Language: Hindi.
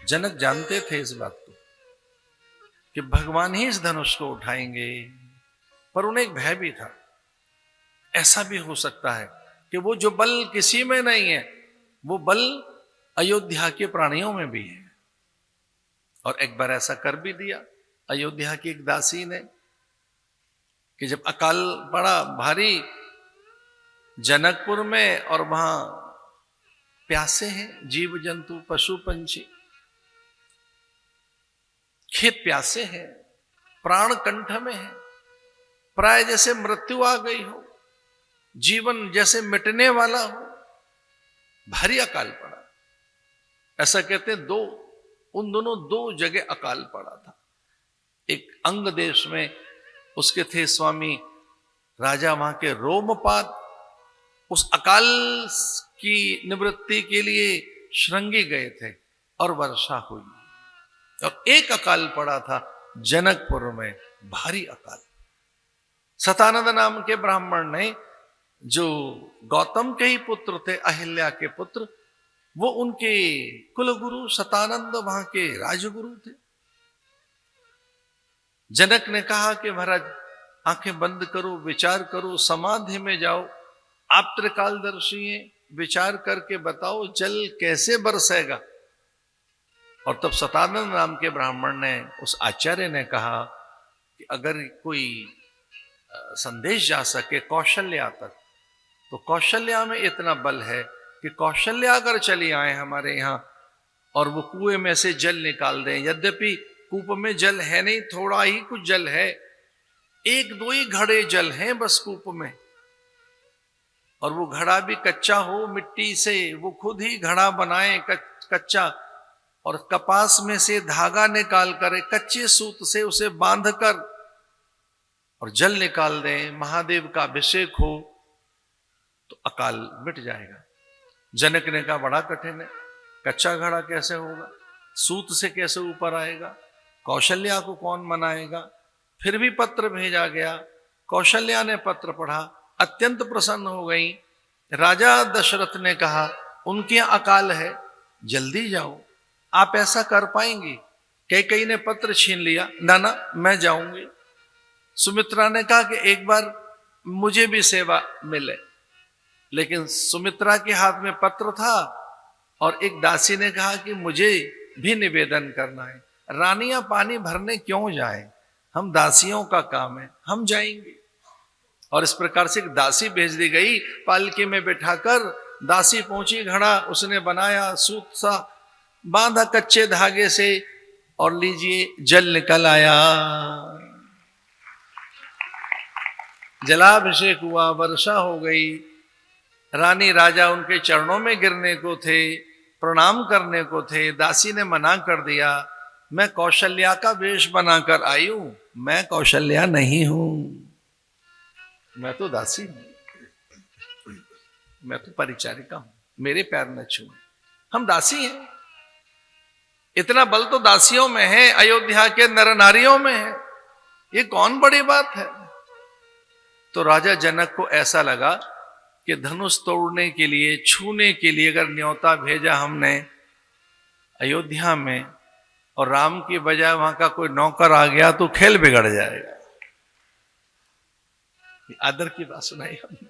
जनक जानते थे इस बात को कि भगवान ही इस धनुष को उठाएंगे, पर उन्हें एक भय भी था। ऐसा भी हो सकता है कि वो जो बल किसी में नहीं है, वो बल अयोध्या के प्राणियों में भी है। और एक बार ऐसा कर भी दिया अयोध्या की एक दासी ने कि जब अकाल पड़ा भारी जनकपुर में, और वहां प्यासे हैं जीव जंतु पशु पंछी, खेत प्यासे हैं, प्राण कंठ में है, प्राय जैसे मृत्यु आ गई हो, जीवन जैसे मिटने वाला हो, भारी अकाल पड़ा। ऐसा कहते हैं उन दोनों दो जगह अकाल पड़ा था। एक अंग देश में उसके थे स्वामी राजा, वहां के रोमपाद उस अकाल की निवृत्ति के लिए श्रृंगी गए थे और वर्षा हुई। और एक अकाल पड़ा था जनकपुर में, भारी अकाल। सतानंद नाम के ब्राह्मण ने, जो गौतम के ही पुत्र थे, अहिल्या के पुत्र, वो उनके कुलगुरु सतानंद वहां के राजगुरु थे। जनक ने कहा कि महाराज आंखें बंद करो, विचार करो, समाधि में जाओ, आप त्रिकालदर्शी हैं, विचार करके बताओ जल कैसे बरसेगा। और तब सतानंद नाम के ब्राह्मण ने, उस आचार्य ने कहा कि अगर कोई संदेश जा सके कौशल्या तक, तो कौशल्या में इतना बल है कि कौशल्या अगर चली आए हमारे यहां और वो कुएं में से जल निकाल दें, यद्यपि कूप में जल है नहीं, थोड़ा ही कुछ जल है, एक दो ही घड़े जल हैं बस कूप में, और वो घड़ा भी कच्चा हो मिट्टी से, वो खुद ही घड़ा बनाए कच्चा, और कपास में से धागा निकाल कर कच्चे सूत से उसे बांध कर और जल निकाल दें, महादेव का अभिषेक हो, तो अकाल मिट जाएगा। जनक ने कहा बड़ा कठिन है, कच्चा घड़ा कैसे होगा, सूत से कैसे ऊपर आएगा, कौशल्या को कौन मनाएगा। फिर भी पत्र भेजा गया, कौशल्या ने पत्र पढ़ा, अत्यंत प्रसन्न हो गई। राजा दशरथ ने कहा उनके यहाँ अकाल है, जल्दी जाओ, आप ऐसा कर पाएंगी। कैकेयी ने पत्र छीन लिया, ना ना मैं जाऊंगी। सुमित्रा ने कहा कि एक बार मुझे भी सेवा मिले, लेकिन सुमित्रा के हाथ में पत्र था और एक दासी ने कहा कि मुझे भी निवेदन करना है। रानियां पानी भरने क्यों जाए, हम दासियों का काम है, हम जाएंगे। और इस प्रकार से एक दासी भेज दी गई, पालकी में बैठाकर दासी पहुंची, घड़ा उसने बनाया, सूत सा बांधा कच्चे धागे से, और लीजिए जल निकल आया, जलाभिषेक हुआ, वर्षा हो गई। रानी राजा उनके चरणों में गिरने को थे, प्रणाम करने को थे, दासी ने मना कर दिया, मैं कौशल्या का वेश बनाकर आई हूं, मैं कौशल्या नहीं हूं, मैं तो दासी हूं, मैं तो परिचारिका हूं, मेरे पैर न छूए, हम दासी हैं। इतना बल तो दासियों में है, अयोध्या के नर नारियों में है, ये कौन बड़ी बात है। तो राजा जनक को ऐसा लगा कि धनुष तोड़ने के लिए, छूने के लिए अगर न्योता भेजा हमने अयोध्या में, और राम की बजाय वहां का कोई नौकर आ गया तो खेल बिगड़ जाएगा। आदर की बात सुनाई हमने।